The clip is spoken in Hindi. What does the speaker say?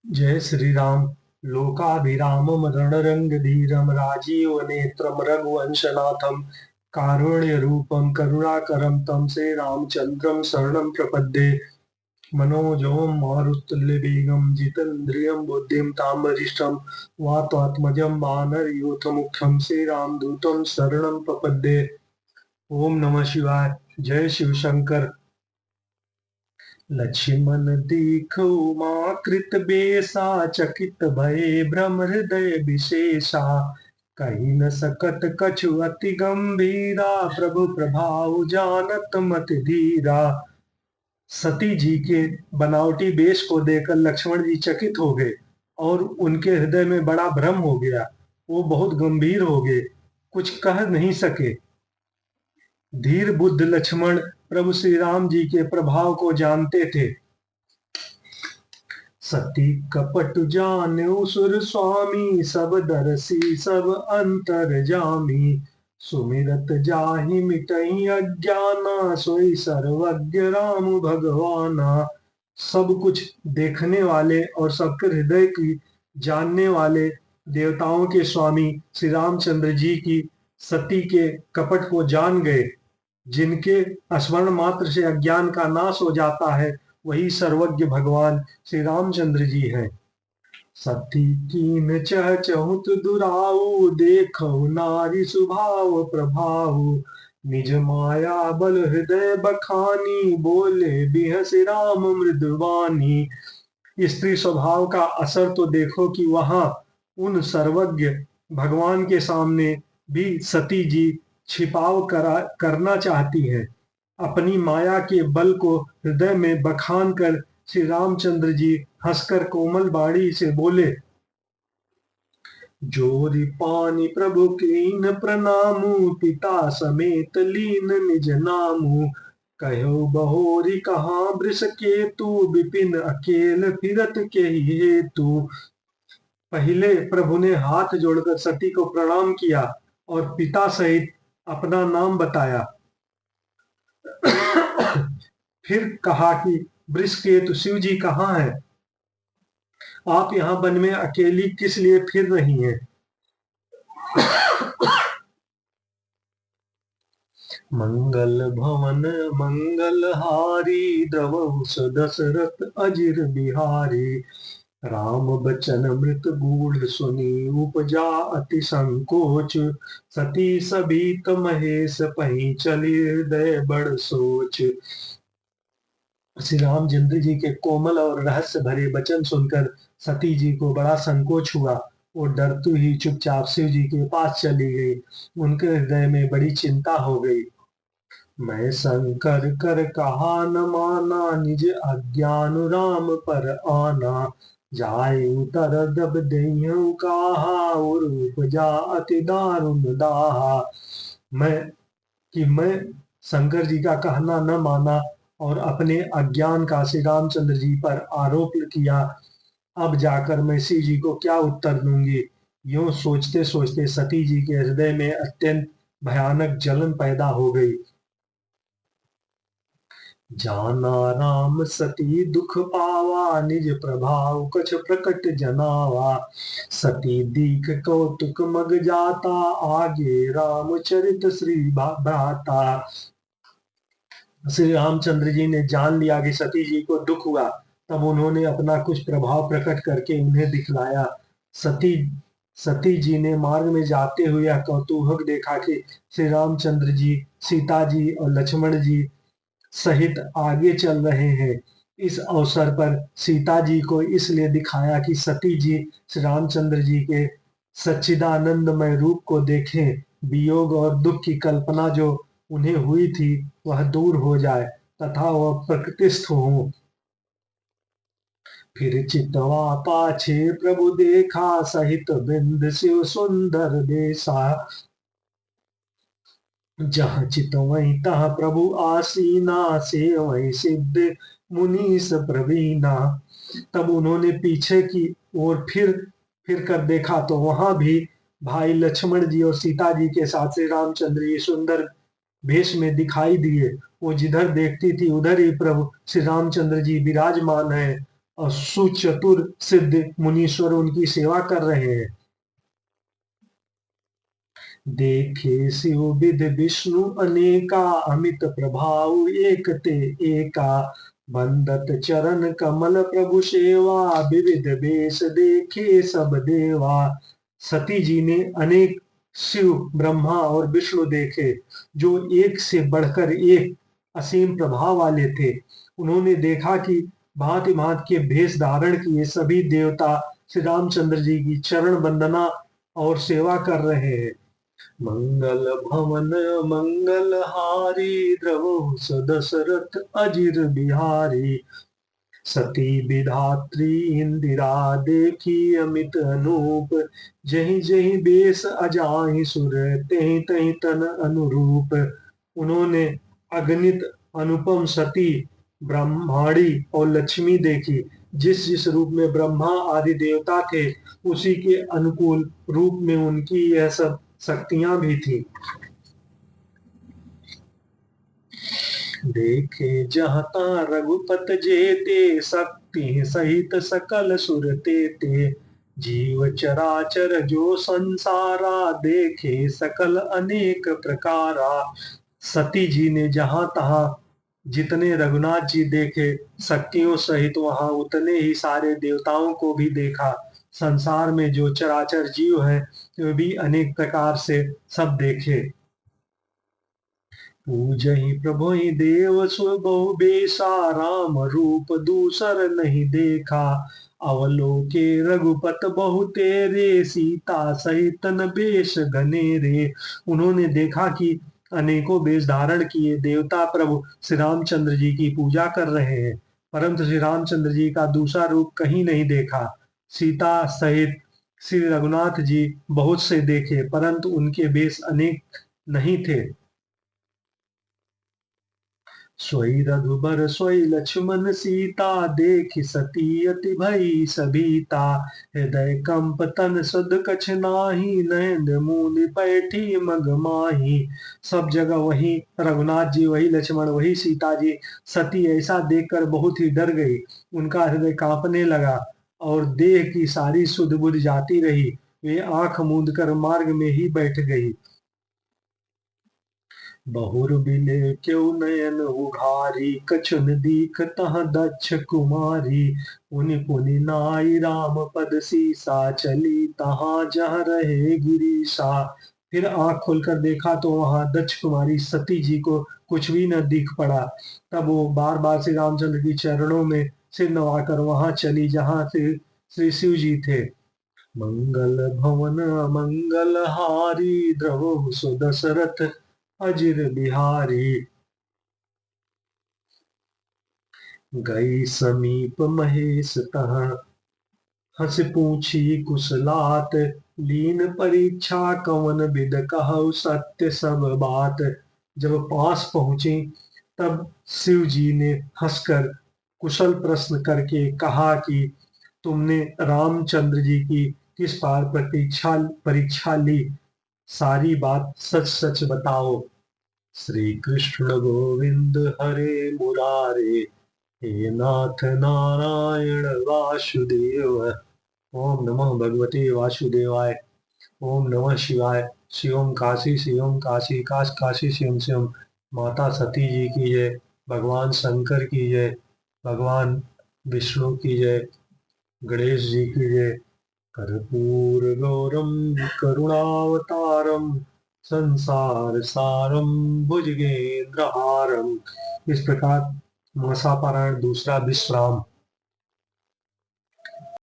जय श्री राम। लोकाभिरामम रणरंगधीरम राजीव नेत्रम रघुवंशनाथम कारुण्य रूपम करुणाकरम तम से रामचंद्रम शरणं प्रपद्ये। मनोजवम मारुतुल्यवेगम जितेन्द्रियं बुद्धिं ताम्बरिष्ठं वातात्मजं वानरयूथमुख्यं श्रीरामदूतं शरणं प्रपद्ये। ओम नमः शिवाय। जय शिव शंकर। लक्ष्मण देखो माँ कृत बेसा चकित भये भ्रम हृदय विशेषा कही न सकत कछु अति गंभीरा प्रभु प्रभाव जानत मति धीरा। सती जी के बनावटी वेश को देखकर लक्ष्मण जी चकित हो गए और उनके हृदय में बड़ा भ्रम हो गया। वो बहुत गंभीर हो गए, कुछ कह नहीं सके। धीर बुद्ध लक्ष्मण प्रभु श्री राम जी के प्रभाव को जानते थे। सती कपट जान्यो सुर स्वामी सब दरसी सब अंतर जामी सुमिरत जाहि मिटई अज्ञाना सोई सर्वज्ञ राम भगवाना। सब कुछ देखने वाले और सबके हृदय की जानने वाले देवताओं के स्वामी श्री रामचंद्र जी की सती के कपट को जान गए। जिनके स्मरण मात्र से अज्ञान का नाश हो जाता है वही सर्वज्ञ भगवान श्री रामचंद्र जी हैं। सती कीन चह चहुत दुराऊ देखो नारी स्वभाव प्रभाऊ निज माया बल हृदय बखानी बोले बिहस राम मृदुवानी। स्त्री स्वभाव का असर तो देखो कि वहां उन सर्वज्ञ भगवान के सामने भी सती जी छिपाव करना चाहती हैं। अपनी माया के बल को हृदय में बखान कर श्री रामचंद्र जी हंसकर कोमल बाणी से बोले, जोरि पानी प्रभु कीन प्रणामु पिता समेत लीन निज नामु कहो बहोरी कहाँ वृष केतु विपिन अकेल फिरत के हेतु। पहले प्रभु ने हाथ जोड़कर सती को प्रणाम किया और पिता सहित अपना नाम बताया। फिर कहा कि वृषकेतु शिव जी कहाँ हैं? आप यहाँ वन में अकेली किस लिए फिर रही हैं? मंगल भवन मंगल हारी द्रवहु दशरथ अजिर बिहारी राम बचन मृत गूढ़ सुनी उपजा अति संकोच सती सभी महेश पही चली हृदय बड़ सोच। श्री रामचंद्र जी के कोमल और रहस्य भरे वचन सुनकर सती जी को बड़ा संकोच हुआ। वो डरती ही चुपचाप शिव जी के पास चली गई। उनके हृदय में बड़ी चिंता हो गई। मैं शंकर कर कहा न माना निज अज्ञान राम पर आना जाय उतर दब दहियु कहा और उपजा अति दारुण दाहा। मैं शंकर जी का कहना न माना और अपने अज्ञान का श्री रामचंद्र जी पर आरोप किया। अब जाकर मैं शिव जी को क्या उत्तर दूंगी। यूं सोचते सोचते सती जी के हृदय में अत्यंत भयानक जलन पैदा हो गई। जाना राम सती दुख पावा निज प्रभाव कछ प्रकट जनावा सती दीख कौतुक मग जाता आगे रामचरित श्री भ्राता। श्री रामचंद्र जी ने जान लिया कि सती जी को दुख हुआ। तब उन्होंने अपना कुछ प्रभाव प्रकट करके उन्हें दिखलाया। सती सती जी ने मार्ग में जाते हुए यह कौतूहक देखा कि श्री रामचंद्र जी सीता जी और लक्ष्मण जी सहित आगे चल रहे हैं। इस अवसर पर सीता जी को इसलिए दिखाया कि सती जी श्री रामचंद्र जी के सच्चिदानंदमय रूप को देखें, वियोग और दुख की कल्पना जो उन्हें हुई थी वह दूर हो जाए तथा वह प्रकृतिस्थ हो। फिर चितवा पाछे प्रभु देखा सहित बिंद शिव सुंदर देसा जहाँ चित वहीं तहाँ प्रभु आसीना से वहीं सिद्ध मुनीस प्रवीणा। तब उन्होंने पीछे की ओर फिर कर देखा तो वहां भी भाई लक्ष्मण जी और सीता जी के साथ श्री रामचंद्र जी सुंदर भेष में दिखाई दिए। वो जिधर देखती थी उधर ही प्रभु श्री रामचंद्र जी विराजमान है सुचतुर सिद्ध मुनीश्वर उनकी सेवा कर रहे हैं। देखे शिव विद विष्णु अनेका, अमित प्रभाव एक ते एका। बंदत चरण कमल प्रभु सेवा, विविध वेश देखे सब देवा। सती जी ने अनेक शिव ब्रह्मा और विष्णु देखे, जो एक से बढ़कर एक असीम प्रभाव वाले थे। उन्होंने देखा कि भांति भांति के भेष धारण किए सभी देवता श्री रामचंद्र जी की चरण वंदना और सेवा कर रहे हैं। मंगल भवन मंगल हारी, द्रवो दशरथ अजिर बिहारी। सती विधात्री इंदिरा, देखी अमित अनूप। जहि जहि बेस अजाहि सुर, तहि तहि तन अनुरूप। उन्होंने अगणित अनुपम सती, ब्रह्माणी और लक्ष्मी देखी। जिस जिस रूप में ब्रह्मा आदि देवता थे, उसी के अनुकूल रूप में उनकी यह सब शक्तियां भी थी। देखे जहता रघुपत जेते, शक्ति सहित सकल सुर तेते। जीव चराचर जो संसारा, देखे सकल अनेक प्रकारा। सती जी ने जहां तहां जितने रघुनाथ जी देखे, शक्तियों सहित वहां उतने ही सारे देवताओं को भी देखा। संसार में जो चराचर जीव है, वे भी अनेक प्रकार से सब देखे। पूजहि प्रभु देव सु बहु बेसा, राम रूप दूसर नहीं देखा। अवलोके रघुपत बहु तेरे, सीता सहित न बेश घनेरे। उन्होंने देखा कि अनेकों वेश धारण किए देवता प्रभु श्री रामचंद्र जी की पूजा कर रहे हैं, परंतु श्री रामचंद्र जी का दूसरा रूप कहीं नहीं देखा। सीता सहित श्री रघुनाथ जी बहुत से देखे, परंतु उनके वेश अनेक नहीं थे। सोई रघुबर सोई लक्ष्मण सीता, देख सती अति भई सभीता। हृदय कंप तन सुध कछ नाही, नयन मूल पैठी मग माही। सब जगह वही रघुनाथ जी, वही लक्ष्मण, वही सीता जी। सती ऐसा देखकर बहुत ही डर गई, उनका हृदय कांपने लगा और देह की सारी सुध बुध जाती रही। वे आंख मूंद कर मार्ग में ही बैठ गई। बहुर बिले क्यों नयन उघारी, कछुन दीख तह दक्ष कुमारी। पुनि पुनि नाई राम पद सीसा, चली तहाँ जह रहे गिरीशा। फिर आंख खोलकर देखा तो वहां दक्ष कुमारी सती जी को कुछ भी न दिख पड़ा। तब वो बार बार श्री रामचंद्र की चरणों में सिर नवाकर वहां चली जहां से श्री शिव जी थे। मंगल भवन मंगल हारी, द्रवहु सो दशरथ अजिर बिहारी। गई समीप महेश तह, हंस पूछी कुशलात। लीन परीक्षा कवन विद कहु, सत्य सब बात। जब पास पहुंची तब शिव जी ने हंसकर कुशल प्रश्न करके कहा कि तुमने रामचंद्र जी की किस बार परीक्षा परीक्षा ली, सारी बात सच सच बताओ। श्री कृष्ण गोविंद हरे मुरारे, हे नाथ नारायण वासुदेव। ओम नमः भगवते वासुदेवाय। ओम नमः शिवाय। शिवम काशी शिवम काशी, काश काशी शिवम शिवम। माता सती जी की जय, भगवान शंकर की जय, भगवान विष्णु की जय, गणेश जी की जय। कर्पूर गौरम करुणावतारम, संसार सारम भुजगेंद्रहारम। इस प्रकार मासा पारायण दूसरा विश्राम।